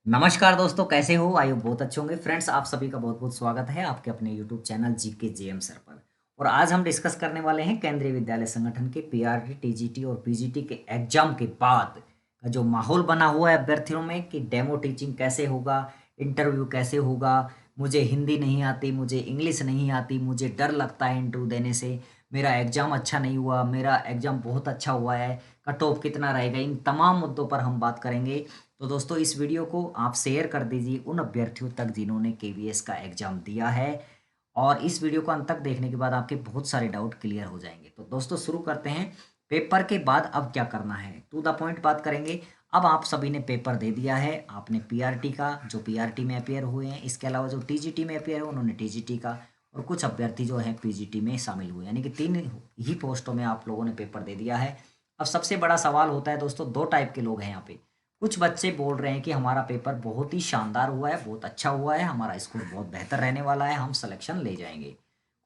नमस्कार दोस्तों, कैसे हो? आई होप बहुत अच्छे होंगे। फ्रेंड्स, आप सभी का बहुत बहुत स्वागत है आपके अपने YouTube channel GK JM sir पर। और आज हम डिस्कस करने वाले हैं केंद्रीय विद्यालय संगठन के पीआरटी, टीजीटी और पीजीटी के एग्जाम के बाद का जो माहौल बना हुआ है अभ्यर्थियों में कि डेमो टीचिंग कैसे होगा, इंटरव्यू कैसे होगा। मुझे हिंदी नहीं आती, मुझे इंग्लिश नहीं आती, मुझे डर लगता है इंटरव्यू देने से, मेरा एग्जाम अच्छा नहीं हुआ, मेरा एग्जाम बहुत अच्छा हुआ है, कट ऑफ कितना रहेगा। इन तमाम मुद्दों पर हम बात करेंगे। तो दोस्तों, इस वीडियो को आप शेयर कर दीजिए उन अभ्यर्थियों तक जिन्होंने केवीएस का एग्जाम दिया है। और इस वीडियो को अंत तक देखने के बाद आपके बहुत सारे डाउट क्लियर हो जाएंगे। तो दोस्तों, शुरू करते हैं। पेपर के बाद अब क्या करना है, टू द पॉइंट बात करेंगे। अब आप सभी ने पेपर दे दिया है, आपने पीआरटी का, जो पीआरटी में अपेयर हुए हैं, इसके अलावा जो टीजीटी में अपेयर है उन्होंने टीजीटी का, और कुछ अभ्यर्थी जो है पीजीटी में शामिल हुए, यानी कि तीन ही पोस्टों में आप लोगों ने पेपर दे दिया है। अब सबसे बड़ा सवाल होता है दोस्तों, दो टाइप के लोग हैं यहाँ पे। कुछ बच्चे बोल रहे हैं कि हमारा पेपर बहुत ही शानदार हुआ है, बहुत अच्छा हुआ है, हमारा स्कोर बहुत बेहतर रहने वाला है, हम सिलेक्शन ले जाएंगे।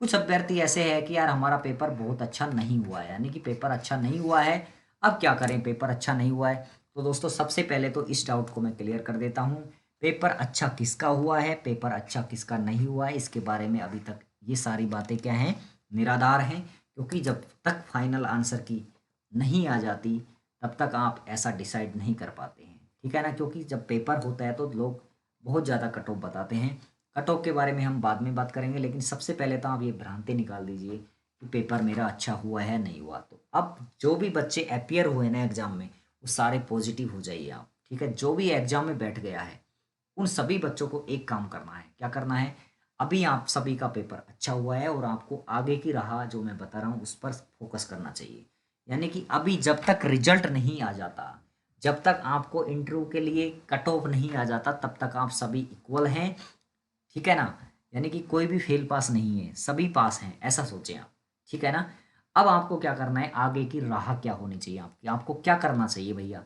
कुछ अभ्यर्थी ऐसे हैं कि यार हमारा पेपर बहुत अच्छा नहीं हुआ है, यानी कि पेपर अच्छा नहीं हुआ है। अब क्या करें, पेपर अच्छा नहीं हुआ है। तो दोस्तों, सबसे पहले तो इस डाउट को मैं क्लियर कर देता हूँ। पेपर अच्छा किसका हुआ है, पेपर अच्छा किसका नहीं हुआ है, इसके बारे में अभी तक ये सारी बातें क्या हैं, निराधार हैं। क्योंकि जब तक फाइनल आंसर की नहीं आ जाती तब तक आप ऐसा डिसाइड नहीं कर पाते हैं। ठीक है ना? क्योंकि जब पेपर होता है तो लोग बहुत ज़्यादा कट ऑफ बताते हैं। कट ऑफ के बारे में हम बाद में बात करेंगे, लेकिन सबसे पहले तो आप ये भ्रांति निकाल दीजिए कि पेपर मेरा अच्छा हुआ है नहीं हुआ। तो अब जो भी बच्चे अपियर हुए ना एग्जाम में, वो सारे पॉजिटिव हो जाइए आप। ठीक है? जो भी एग्जाम में बैठ गया है उन सभी बच्चों को एक काम करना है। क्या करना है? अभी आप सभी का पेपर अच्छा हुआ है और आपको आगे की राह जो मैं बता रहा हूँ उस पर फोकस करना चाहिए। यानी कि अभी जब तक रिजल्ट नहीं आ जाता, जब तक आपको इंटरव्यू के लिए कट ऑफ नहीं आ जाता, तब तक आप सभी इक्वल हैं। ठीक है ना? यानी कि कोई भी फेल पास नहीं है, सभी पास हैं, ऐसा सोचें आप। ठीक है ना? अब आपको क्या करना है, आगे की राह क्या होनी चाहिए आपकी, आपको क्या करना चाहिए भैया।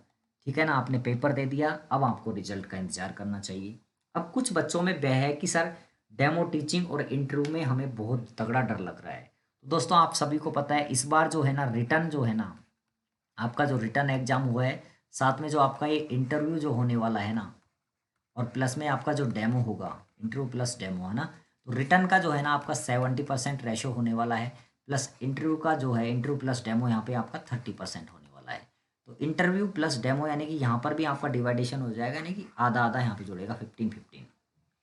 ठीक है ना? आपने पेपर दे दिया, अब आपको रिजल्ट का इंतजार करना चाहिए। अब कुछ बच्चों में वह है कि सर डेमो टीचिंग और इंटरव्यू में हमें बहुत तगड़ा डर लग रहा है। तो दोस्तों, आप सभी को पता है इस बार जो है ना, रिटर्न जो है ना, आपका जो रिटर्न एग्जाम हुआ है, साथ में जो आपका ये इंटरव्यू जो होने वाला है ना, और प्लस में आपका जो डेमो होगा, इंटरव्यू प्लस डेमो है ना। तो रिटर्न का जो है ना आपका 70% रेशो होने वाला है, प्लस इंटरव्यू का जो है, इंटरव्यू प्लस डेमो यहाँ पे आपका 30% होने वाला है। तो इंटरव्यू प्लस डेमो यानी कि यहाँ पर भी आपका डिवाइडेशन हो जाएगा, यानी कि आधा आधा यहाँ पे जुड़ेगा, 15-15।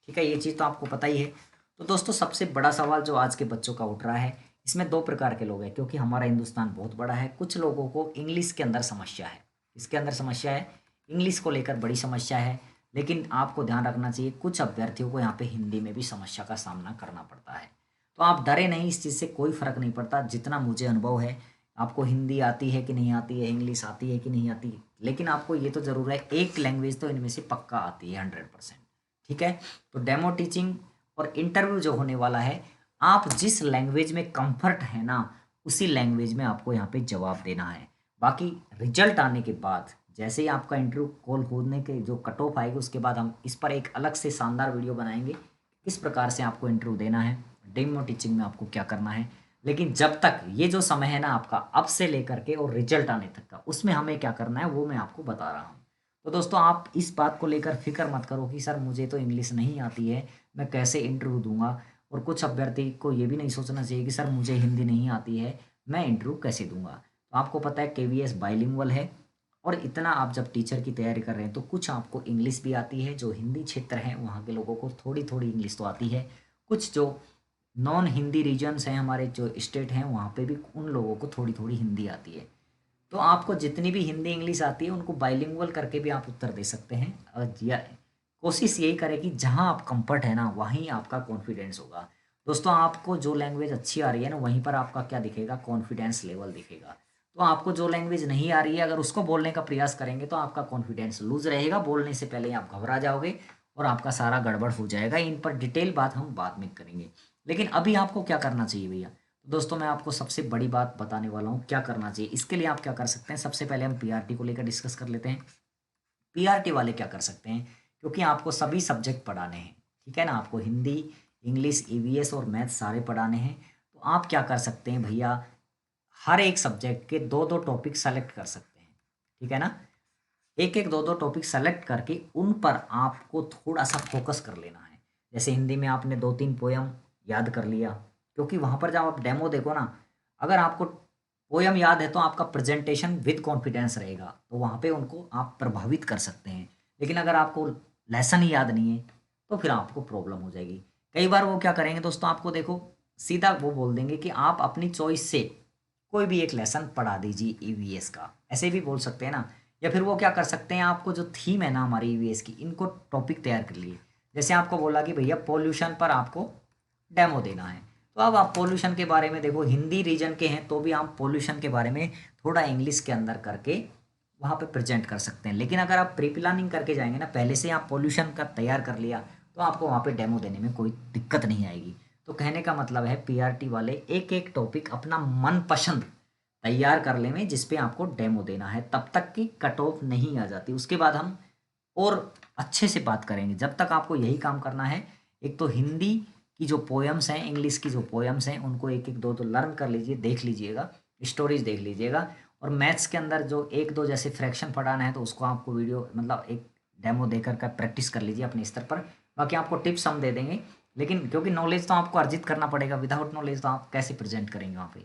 ठीक है? ये चीज़ तो आपको पता ही है। तो दोस्तों, सबसे बड़ा सवाल जो आज के बच्चों का उठ रहा है, इसमें दो प्रकार के लोग हैं, क्योंकि हमारा हिंदुस्तान बहुत बड़ा है। कुछ लोगों को इंग्लिश के अंदर समस्या है। इसके अंदर समस्या है, इंग्लिश को लेकर बड़ी समस्या है। लेकिन आपको ध्यान रखना चाहिए, कुछ अभ्यर्थियों को यहाँ पे हिंदी में भी समस्या का सामना करना पड़ता है। तो आप डरे नहीं, इस चीज़ से कोई फ़र्क नहीं पड़ता। जितना मुझे अनुभव है, आपको हिंदी आती है कि नहीं आती है, इंग्लिश आती है कि नहीं आती, लेकिन आपको ये तो ज़रूर है, एक लैंग्वेज तो इनमें से पक्का आती है 100%। ठीक है? तो डेमो टीचिंग और इंटरव्यू जो होने वाला है, आप जिस लैंग्वेज में कंफर्ट है ना, उसी लैंग्वेज में आपको यहाँ पे जवाब देना है। बाकी रिजल्ट आने के बाद, जैसे ही आपका इंटरव्यू कॉल होने के जो कट ऑफ आएगी, उसके बाद हम इस पर एक अलग से शानदार वीडियो बनाएंगे, किस प्रकार से आपको इंटरव्यू देना है, डेमो टीचिंग में आपको क्या करना है। लेकिन जब तक ये जो समय है ना आपका, अब से लेकर के और रिजल्ट आने तक का, उसमें हमें क्या करना है वो मैं आपको बता रहा हूँ। तो दोस्तों, आप इस बात को लेकर फिक्र मत करो कि सर मुझे तो इंग्लिश नहीं आती है, मैं कैसे इंटरव्यू दूंगा। और कुछ अभ्यर्थी को ये भी नहीं सोचना चाहिए कि सर मुझे हिंदी नहीं आती है, मैं इंटरव्यू कैसे दूंगा। तो आपको पता है केवीएस बाइलिंगुअल है। और इतना आप जब टीचर की तैयारी कर रहे हैं तो कुछ आपको इंग्लिश भी आती है, जो हिंदी क्षेत्र है वहाँ के लोगों को थोड़ी थोड़ी इंग्लिश तो आती है। कुछ जो नॉन हिंदी रीजन्स हैं, हमारे जो स्टेट हैं, वहाँ पे भी उन लोगों को थोड़ी थोड़ी हिंदी आती है। तो आपको जितनी भी हिंदी इंग्लिश आती है उनको बाइलिंगुअल करके भी आप उत्तर दे सकते हैं। कोशिश यही करें कि जहाँ आप कंफर्ट है ना, वहीं आपका कॉन्फिडेंस होगा। दोस्तों, आपको जो लैंग्वेज अच्छी आ रही है ना, वहीं पर आपका क्या दिखेगा, कॉन्फिडेंस लेवल दिखेगा। तो आपको जो लैंग्वेज नहीं आ रही है, अगर उसको बोलने का प्रयास करेंगे तो आपका कॉन्फिडेंस लूज रहेगा, बोलने से पहले ही आप घबरा जाओगे और आपका सारा गड़बड़ हो जाएगा। इन पर डिटेल बात हम बाद में करेंगे। लेकिन अभी आपको क्या करना चाहिए भैया? दोस्तों, मैं आपको सबसे बड़ी बात बताने वाला हूँ क्या करना चाहिए। इसके लिए आप क्या कर सकते हैं, सबसे पहले हम पीआरटी को लेकर डिस्कस कर लेते हैं। पीआरटी वाले क्या कर सकते हैं, क्योंकि आपको सभी सब्जेक्ट पढ़ाने हैं। ठीक है ना? आपको हिंदी, इंग्लिश, ईवीएस और मैथ सारे पढ़ाने हैं। तो आप क्या कर सकते हैं भैया, हर एक सब्जेक्ट के दो दो टॉपिक सेलेक्ट कर सकते हैं। ठीक है ना? एक एक दो दो टॉपिक सेलेक्ट करके उन पर आपको थोड़ा सा फोकस कर लेना है। जैसे हिंदी में आपने 2-3 पोयम याद कर लिया, क्योंकि वहाँ पर जब आप डेमो देखो ना, अगर आपको पोयम याद है तो आपका प्रेजेंटेशन विद कॉन्फिडेंस रहेगा, तो वहाँ पे उनको आप प्रभावित कर सकते हैं। लेकिन अगर आपको लेसन ही याद नहीं है तो फिर आपको प्रॉब्लम हो जाएगी। कई बार वो क्या करेंगे दोस्तों, आपको देखो सीधा वो बोल देंगे कि आप अपनी चॉइस से कोई भी एक लेसन पढ़ा दीजिए ईवीएस का, ऐसे भी बोल सकते हैं ना। या फिर वो क्या कर सकते हैं, आपको जो थीम है ना हमारी ईवीएस की, इनको टॉपिक तैयार कर लिए। जैसे आपको बोला कि भैया पॉल्यूशन पर आपको डेमो देना है, तो अब आप पॉल्यूशन के बारे में देखो, हिंदी रीजन के हैं तो भी आप पॉल्यूशन के बारे में थोड़ा इंग्लिश के अंदर करके वहाँ पे प्रेजेंट कर सकते हैं। लेकिन अगर आप प्री प्लानिंग करके जाएंगे ना, पहले से आप पॉल्यूशन का तैयार कर लिया, तो आपको वहाँ पे डेमो देने में कोई दिक्कत नहीं आएगी। तो कहने का मतलब है पीआरटी वाले एक एक टॉपिक अपना मनपसंद तैयार कर लें जिस पे आपको डेमो देना है, तब तक की कट ऑफ नहीं आ जाती। उसके बाद हम और अच्छे से बात करेंगे। जब तक आपको यही काम करना है, एक तो हिंदी की जो पोएम्स हैं, इंग्लिश की जो पोएम्स हैं, उनको एक एक दो दो लर्न कर लीजिए, देख लीजिएगा, स्टोरीज देख लीजिएगा। और मैथ्स के अंदर जो एक दो जैसे फ्रैक्शन पढ़ाना है तो उसको आपको वीडियो मतलब एक डेमो देकर का प्रैक्टिस कर लीजिए अपने स्तर पर। बाकी आपको टिप्स हम दे देंगे, लेकिन क्योंकि नॉलेज तो आपको अर्जित करना पड़ेगा, विदाउट नॉलेज तो आप कैसे प्रेजेंट करेंगे वहाँ पे।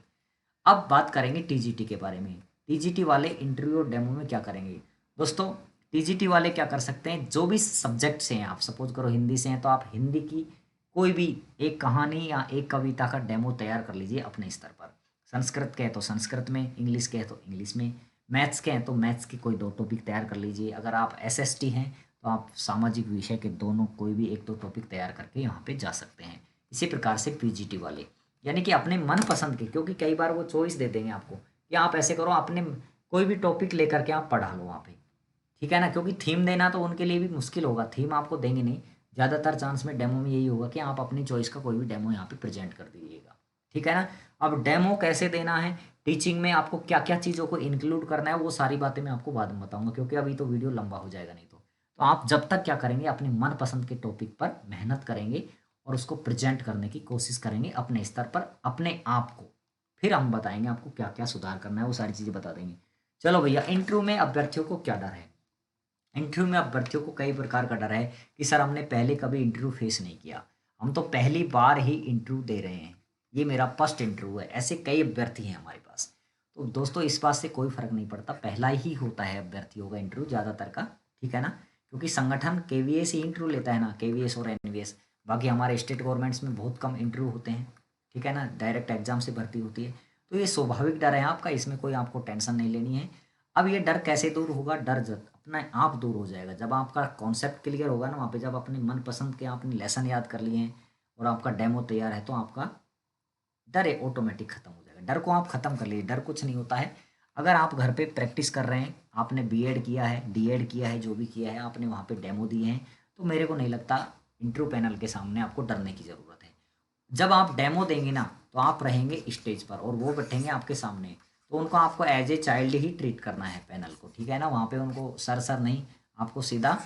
अब बात करेंगे टीजीटी के बारे में। टीजीटी वाले इंटरव्यू और डेमो में क्या करेंगे दोस्तों, टीजीटी वाले क्या कर सकते हैं, जो भी सब्जेक्ट से हैं, आप सपोज करो हिंदी से हैं तो आप हिंदी की कोई भी एक कहानी या एक कविता का डेमो तैयार कर लीजिए अपने स्तर पर। संस्कृत के हैं तो संस्कृत में, इंग्लिश के हैं तो इंग्लिश में, मैथ्स के हैं तो मैथ्स के कोई दो टॉपिक तैयार कर लीजिए। अगर आप एसएसटी हैं तो आप सामाजिक विषय के दोनों कोई भी एक दो टॉपिक तैयार करके यहाँ पे जा सकते हैं। इसी प्रकार से पीजीटी वाले, यानी कि अपने मनपसंद के, क्योंकि कई बार वो चॉइस दे देंगे आपको कि आप ऐसे करो, अपने कोई भी टॉपिक लेकर के आप पढ़ा लो वहाँ पे, ठीक है ना। क्योंकि थीम देना तो उनके लिए भी मुश्किल होगा, थीम आपको देंगे नहीं। ज़्यादातर चांस में डेमो में यही होगा कि आप अपनी चॉइस का कोई भी डेमो यहाँ पे प्रेजेंट कर दीजिएगा, ठीक है ना। अब डेमो कैसे देना है, टीचिंग में आपको क्या क्या चीज़ों को इंक्लूड करना है, वो सारी बातें मैं आपको बाद में बताऊंगा, क्योंकि अभी तो वीडियो लंबा हो जाएगा नहीं तो आप जब तक क्या करेंगे, अपने मनपसंद के टॉपिक पर मेहनत करेंगे और उसको प्रेजेंट करने की कोशिश करेंगे अपने स्तर पर, अपने आप को। फिर हम बताएंगे आपको क्या क्या सुधार करना है, वो सारी चीज़ें बता देंगे। चलो भैया, इंटरव्यू में अभ्यर्थियों को क्या डर है। इंटरव्यू में अभ्यर्थियों को कई प्रकार का डर है कि सर हमने पहले कभी इंटरव्यू फेस नहीं किया, हम तो पहली बार ही इंटरव्यू दे रहे हैं, ये मेरा फर्स्ट इंटरव्यू है, ऐसे कई अभ्यर्थी हैं हमारे पास। तो दोस्तों इस बात से कोई फर्क नहीं पड़ता, पहला ही होता है अभ्यर्थियों का इंटरव्यू ज़्यादातर का, ठीक है ना। क्योंकि संगठन केवीएस ही इंटरव्यू लेता है ना, केवीएस और एनवीएस। बाकी हमारे स्टेट गवर्नमेंट्स में बहुत कम इंटरव्यू होते हैं, ठीक है ना, डायरेक्ट एग्जाम से भर्ती होती है। तो ये स्वाभाविक डर है आपका, इसमें कोई आपको टेंशन नहीं लेनी है। अब ये डर कैसे दूर होगा, डर जब अपना आप दूर हो जाएगा जब आपका कॉन्सेप्ट क्लियर होगा ना, वहाँ पे जब अपने मनपसंद के आपने लेसन याद कर लिए हैं और आपका डेमो तैयार है, तो आपका डर है ऑटोमेटिक खत्म हो जाएगा। डर को आप खत्म कर लीजिए, डर कुछ नहीं होता है। अगर आप घर पे प्रैक्टिस कर रहे हैं, आपने बीएड किया है, डीएड किया है, जो भी किया है, आपने वहाँ पे डेमो दिए हैं, तो मेरे को नहीं लगता इंटरव्यू पैनल के सामने आपको डरने की ज़रूरत है। जब आप डेमो देंगे ना, तो आप रहेंगे स्टेज पर और वो बैठेंगे आपके सामने, तो उनको आपको एज ए चाइल्ड ही ट्रीट करना है पैनल को, ठीक है ना। वहाँ पे उनको सर सर नहीं, आपको सीधा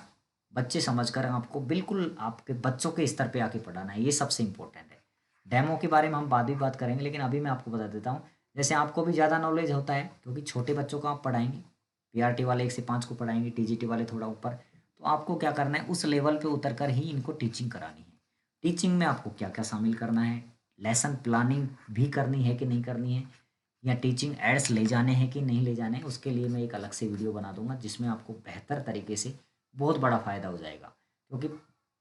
बच्चे समझकर आपको बिल्कुल आपके बच्चों के स्तर पे आके पढ़ाना है, ये सबसे इम्पोर्टेंट है। डेमो के बारे में हम बाद में बात करेंगे, लेकिन अभी मैं आपको बता देता हूँ। जैसे आपको भी ज़्यादा नॉलेज होता है क्योंकि छोटे बच्चों को आप पढ़ाएंगे, पीआरटी वाले 1 से 5 को पढ़ाएंगे, टीजीटी वाले थोड़ा ऊपर, तो आपको क्या करना है, उस लेवल पे उतर कर ही इनको टीचिंग करानी है। टीचिंग में आपको क्या क्या शामिल करना है, लेसन प्लानिंग भी करनी है कि नहीं करनी है, या टीचिंग एड्स ले जाने हैं कि नहीं ले जाने हैं, उसके लिए मैं एक अलग से वीडियो बना दूंगा जिसमें आपको बेहतर तरीके से बहुत बड़ा फ़ायदा हो जाएगा। क्योंकि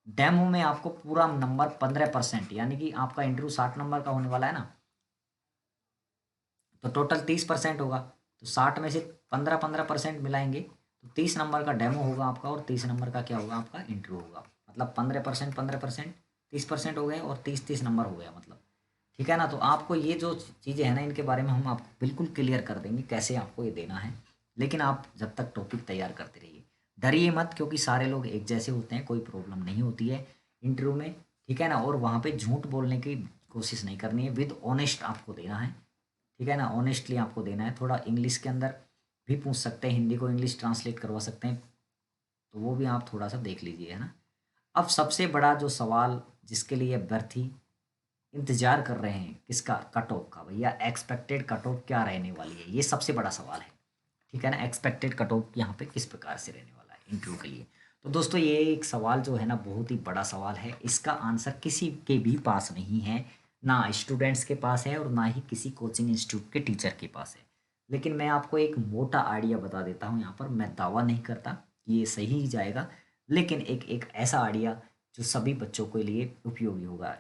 डेमो में आपको पूरा नंबर 15%, यानी कि आपका इंटरव्यू 60 नंबर का होने वाला है ना, तो टोटल 30% होगा, तो 60 में से 15-15% मिलाएंगे तो 30 नंबर का डेमो होगा आपका, और 30 नंबर का क्या होगा, आपका इंटरव्यू होगा। मतलब 15%, 15%, 30% हो गए और 30-30 नंबर हो गया मतलब, ठीक है ना। तो आपको ये जो चीज़ें हैं ना, इनके बारे में हम आपको बिल्कुल क्लियर कर देंगे कैसे आपको ये देना है। लेकिन आप जब तक टॉपिक तैयार करते रहिए, डरिए मत, क्योंकि सारे लोग एक जैसे होते हैं, कोई प्रॉब्लम नहीं होती है इंटरव्यू में, ठीक है ना। और वहाँ पे झूठ बोलने की कोशिश नहीं करनी है, विद ऑनेस्ट आपको देना है, ठीक है ना। ऑनेस्टली आपको देना है। थोड़ा इंग्लिश के अंदर भी पूछ सकते हैं, हिंदी को इंग्लिश ट्रांसलेट करवा सकते हैं, तो वो भी आप थोड़ा सा देख लीजिए, है ना। अब सबसे बड़ा जो सवाल जिसके लिए अभ्यर्थी इंतजार कर रहे हैं, किसका, कट ऑफ का, भैया एक्सपेक्टेड कट ऑफ क्या रहने वाली है, ये सबसे बड़ा सवाल है, ठीक है ना, एक्सपेक्टेड कट ऑफ यहाँ पे किस प्रकार से रहने वाला है इंटरव्यू के लिए। तो दोस्तों ये एक सवाल जो है ना बहुत ही बड़ा सवाल है, इसका आंसर किसी के भी पास नहीं है, ना स्टूडेंट्स के पास है और ना ही किसी कोचिंग इंस्टीट्यूट के टीचर के पास है। लेकिन मैं आपको एक मोटा आइडिया बता देता हूँ यहाँ पर, मैं दावा नहीं करता कि ये सही ही जाएगा, लेकिन एक एक ऐसा आइडिया जो सभी बच्चों के लिए उपयोगी होगा।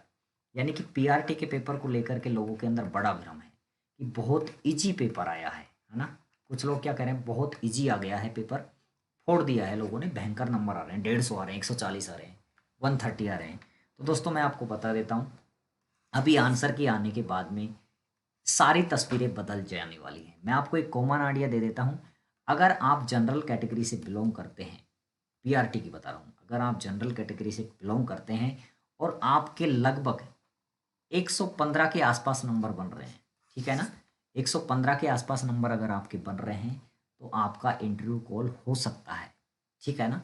यानी कि पीआरटी के पेपर को लेकर के लोगों के अंदर बड़ा भ्रम है कि बहुत इजी पेपर आया है ना। कुछ लोग क्या कह रहे हैं, बहुत इजी आ गया है पेपर, फोड़ दिया है लोगों ने, भयंकर नंबर आ रहे हैं, 150 आ रहे हैं, 140 आ रहे हैं, 130 आ रहे हैं। तो दोस्तों मैं आपको बता देता हूँ, अभी आंसर के आने के बाद में सारी तस्वीरें बदल जाने वाली हैं। मैं आपको एक कॉमन आइडिया दे देता हूँ। अगर आप जनरल कैटेगरी से बिलोंग करते हैं, पीआरटी की बता रहा हूँ, अगर आप जनरल कैटेगरी से बिलोंग करते हैं और आपके लगभग 115 के आसपास नंबर बन रहे हैं, ठीक है ना, 115 के आसपास नंबर अगर आपके बन रहे हैं तो आपका इंटरव्यू कॉल हो सकता है, ठीक है ना।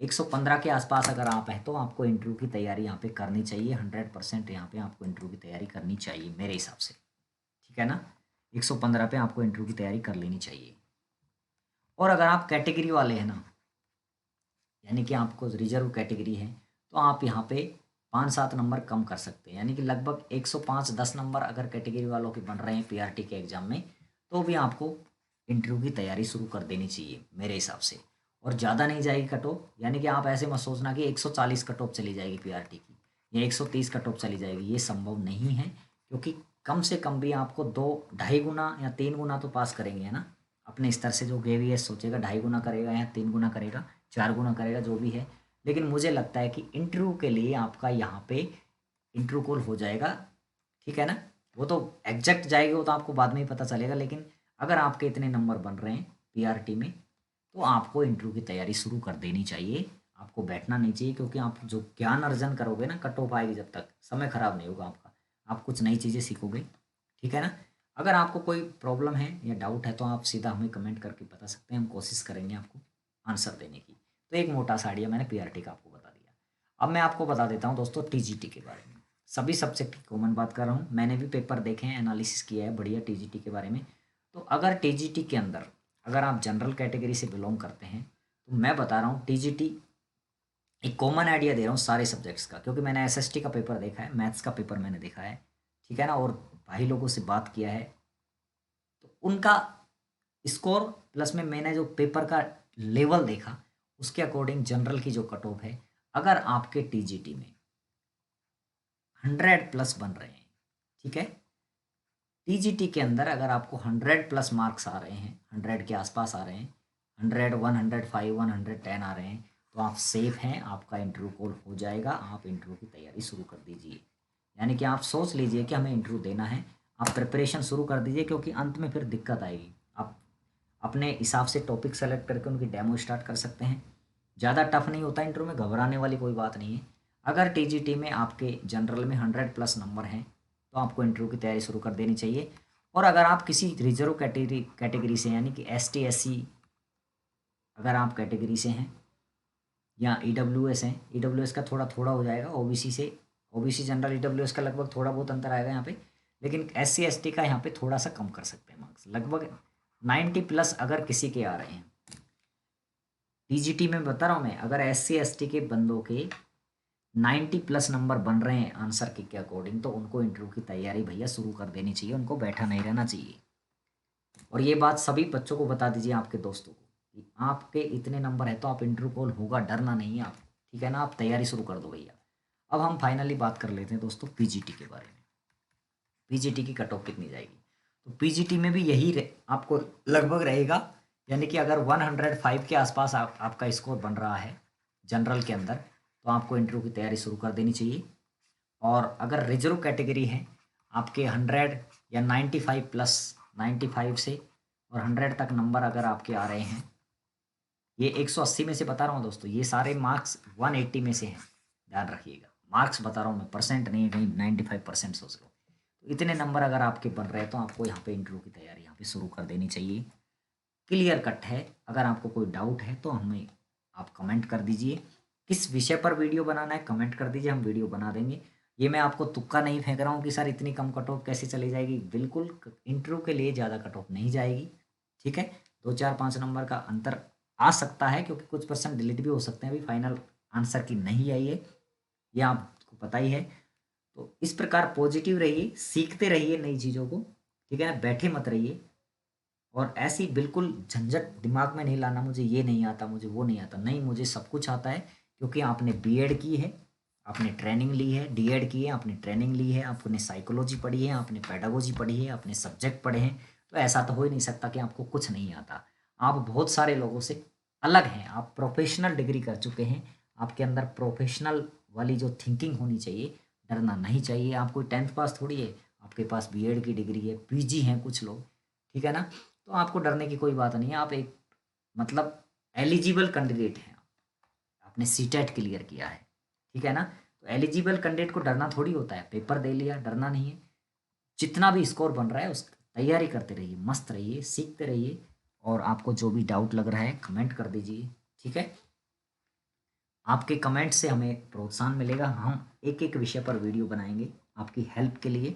115 के आसपास अगर आप हैं तो आपको इंटरव्यू की तैयारी यहाँ पे करनी चाहिए, 100% यहाँ पे आपको इंटरव्यू की तैयारी करनी चाहिए मेरे हिसाब से, ठीक है ना। 115 पे आपको इंटरव्यू की तैयारी कर लेनी चाहिए। और अगर आप कैटेगरी वाले हैं ना, यानी कि आपको रिजर्व कैटेगरी है, तो आप यहाँ पे 5-7 नंबर कम कर सकते हैं, यानी कि लगभग 105-10 नंबर अगर कैटेगरी वालों के बन रहे हैं पीआरटी के एग्ज़ाम में, तो भी आपको इंटरव्यू की तैयारी शुरू कर देनी चाहिए मेरे हिसाब से। और ज़्यादा नहीं जाएगी कट ऑफ, यानी कि आप ऐसे मत सोचना कि 140 कट ऑफ चली जाएगी पीआरटी की या 130 कट ऑफ चली जाएगी, ये संभव नहीं है, क्योंकि कम से कम भी आपको 2-2.5 गुना या 3 गुना तो पास करेंगे, है ना। अपने स्तर से जो केवीएस सोचेगा 2.5 गुना करेगा या 3 गुना करेगा, 4 गुना करेगा, जो भी है। लेकिन मुझे लगता है कि इंटरव्यू के लिए आपका यहाँ पे इंटरव्यू कॉल हो जाएगा, ठीक है ना। वो तो एग्जैक्ट जाएगी, वो तो आपको बाद में ही पता चलेगा, लेकिन अगर आपके इतने नंबर बन रहे हैं पीआरटी में तो आपको इंटरव्यू की तैयारी शुरू कर देनी चाहिए। आपको बैठना नहीं चाहिए, क्योंकि आप जो ज्ञान अर्जन करोगे ना, कट ऑफ आएगी जब तक, समय खराब नहीं होगा आपका, आप कुछ नई चीज़ें सीखोगे, ठीक है ना। अगर आपको कोई प्रॉब्लम है या डाउट है तो आप सीधा हमें कमेंट करके बता सकते हैं, हम कोशिश करेंगे आपको आंसर देने की। तो एक मोटा सा आइडिया मैंने पीआरटी का आपको बता दिया। अब मैं आपको बता देता हूँ दोस्तों टीजीटी के बारे में। सभी सब्जेक्ट की कॉमन बात कर रहा हूँ, मैंने भी पेपर देखे हैं, एनालिसिस किया है बढ़िया टीजीटी के बारे में। तो अगर टीजीटी के अंदर अगर आप जनरल कैटेगरी से बिलोंग करते हैं तो मैं बता रहा हूँ टीजीटी एक कॉमन आइडिया दे रहा हूँ सारे सब्जेक्ट्स का, क्योंकि मैंने एसएसटी का पेपर देखा है, मैथ्स का पेपर मैंने देखा है, ठीक है ना, और भाई लोगों से बात किया है, तो उनका स्कोर प्लस में मैंने जो पेपर का लेवल देखा उसके अकॉर्डिंग जनरल की जो कट ऑफ है, अगर आपके टीजीटी में 100+ बन रहे हैं, ठीक है, टीजीटी के अंदर अगर आपको 100+ मार्क्स आ रहे हैं, 100 के आसपास आ रहे हैं, 100, 105, 110 आ रहे हैं, तो आप सेफ हैं, आपका इंटरव्यू कॉल हो जाएगा, आप इंटरव्यू की तैयारी शुरू कर दीजिए। यानी कि आप सोच लीजिए कि हमें इंटरव्यू देना है, आप प्रिपरेशन शुरू कर दीजिए, क्योंकि अंत में फिर दिक्कत आएगी। आप अपने हिसाब से टॉपिक सेलेक्ट करके उनकी डेमो स्टार्ट कर सकते हैं। ज़्यादा टफ नहीं होता इंटरव्यू में, घबराने वाली कोई बात नहीं है। अगर टीजीटी में आपके जनरल में 100+ नंबर हैं तो आपको इंटरव्यू की तैयारी शुरू कर देनी चाहिए। और अगर आप किसी रिजर्व कैटेगरी से, यानी कि एसटी एससी अगर आप कैटेगरी से हैं या ईडब्ल्यूएस हैं, ईडब्ल्यूएस का थोड़ा थोड़ा हो जाएगा ओबीसी से, ओबीसी जनरल ईडब्ल्यूएस का लगभग थोड़ा बहुत अंतर आएगा यहाँ पे, लेकिन एससी एसटी का यहाँ पे थोड़ा सा कम कर सकते हैं मार्क्स, लगभग 90+ अगर किसी के आ रहे हैं। टीजीटी में बता रहा हूँ मैं, अगर एससी एसटी के बंदों के 90+ नंबर बन रहे हैं आंसर के अकॉर्डिंग, तो उनको इंटरव्यू की तैयारी भैया शुरू कर देनी चाहिए, उनको बैठा नहीं रहना चाहिए। और ये बात सभी बच्चों को बता दीजिए, आपके दोस्तों को, कि आपके इतने नंबर है तो आप इंटरव्यू कॉल होगा, डरना नहीं है आप, ठीक है ना, आप तैयारी शुरू कर दो भैया। अब हम फाइनली बात कर लेते हैं दोस्तों पीजीटी के बारे में। पीजीटी की कट ऑफ कितनी जाएगी, तो पीजीटी में भी यही आपको लगभग रहेगा, यानी कि अगर 105 के आसपास आपका स्कोर बन रहा है जनरल के अंदर, तो आपको इंटरव्यू की तैयारी शुरू कर देनी चाहिए। और अगर रिजर्व कैटेगरी है, आपके 100 या 95+, 95 से और 100 तक नंबर अगर आपके आ रहे हैं, ये 180 में से बता रहा हूँ दोस्तों, ये सारे मार्क्स 180 में से हैं, ध्यान रखिएगा, मार्क्स बता रहा हूँ मैं, परसेंट नहीं है, कहीं 95% सोच लो। तो इतने नंबर अगर आपके बन रहे हैं तो आपको यहाँ पे इंटरव्यू की तैयारी यहाँ पे शुरू कर देनी चाहिए। क्लियर कट है। अगर आपको कोई डाउट है तो हमें आप कमेंट कर दीजिए, किस विषय पर वीडियो बनाना है कमेंट कर दीजिए, हम वीडियो बना देंगे। ये मैं आपको तुक्का नहीं फेंक रहा हूँ कि सर इतनी कम कट ऑफ कैसे चली जाएगी, बिल्कुल इंटरव्यू के लिए ज़्यादा कट ऑफ नहीं जाएगी, ठीक है। 2 4 5 नंबर का अंतर आ सकता है, क्योंकि कुछ % डिलीट भी हो सकते हैं। अभी फाइनल आंसर की नहीं आई है, ये आपको पता ही है। तो इस प्रकार पॉजिटिव रहिए, सीखते रहिए नई चीज़ों को, ठीक है ना? बैठे मत रहिए और ऐसी बिल्कुल झंझट दिमाग में नहीं लाना, मुझे ये नहीं आता, मुझे वो नहीं आता। नहीं, मुझे सब कुछ आता है, क्योंकि आपने बीएड की है, आपने ट्रेनिंग ली है, डीएड की है, आपने ट्रेनिंग ली है, आपने साइकोलॉजी पढ़ी है, आपने पेडागोजी पढ़ी है, आपने सब्जेक्ट पढ़े हैं। तो ऐसा तो हो ही नहीं सकता कि आपको कुछ नहीं आता। आप बहुत सारे लोगों से अलग हैं, आप प्रोफेशनल डिग्री कर चुके हैं, आपके अंदर प्रोफेशनल वाली जो थिंकिंग होनी चाहिए, डरना नहीं चाहिए। आप कोई 10th पास थोड़ी है, आपके पास बीएड की डिग्री है, पीजी हैं कुछ लोग, ठीक है ना? तो आपको डरने की कोई बात नहीं है। आप एक मतलब एलिजिबल कैंडिडेट हैं, आपने सीटेट क्लियर किया है, ठीक है ना? तो एलिजिबल कैंडिडेट को डरना थोड़ी होता है, पेपर दे लिया, डरना नहीं है। जितना भी स्कोर बन रहा है उस तैयारी करते रहिए, मस्त रहिए, सीखते रहिए, और आपको जो भी डाउट लग रहा है कमेंट कर दीजिए, ठीक है? आपके कमेंट से हमें प्रोत्साहन मिलेगा, हम एक एक विषय पर वीडियो बनाएंगे आपकी हेल्प के लिए,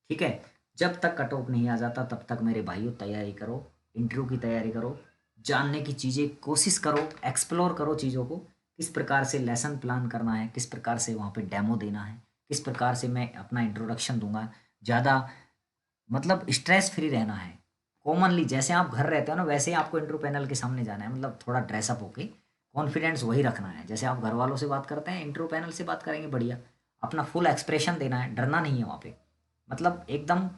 ठीक है? जब तक कट ऑफ नहीं आ जाता तब तक मेरे भाइयों तैयारी करो, इंटरव्यू की तैयारी करो, जानने की चीज़ें कोशिश करो, एक्सप्लोर करो चीज़ों को, किस प्रकार से लेसन प्लान करना है, किस प्रकार से वहाँ पे डेमो देना है, किस प्रकार से मैं अपना इंट्रोडक्शन दूंगा। ज़्यादा मतलब स्ट्रेस फ्री रहना है। कॉमनली जैसे आप घर रहते हो ना, वैसे ही आपको इंटरव्यू पैनल के सामने जाना है, मतलब थोड़ा ड्रेसअप होके कॉन्फिडेंस वही रखना है। जैसे आप घर वालों से बात करते हैं, इंटरव्यू पैनल से बात करेंगे बढ़िया, अपना फुल एक्सप्रेशन देना है, डरना नहीं है वहाँ पे। मतलब एकदम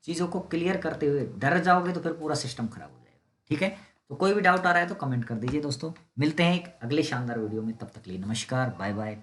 चीज़ों को क्लियर करते हुए, डर जाओगे तो फिर पूरा सिस्टम खराब हो जाएगा, ठीक है? तो कोई भी डाउट आ रहा है तो कमेंट कर दीजिए दोस्तों। मिलते हैं एक अगले शानदार वीडियो में, तब तक के लिए नमस्कार, बाय बाय।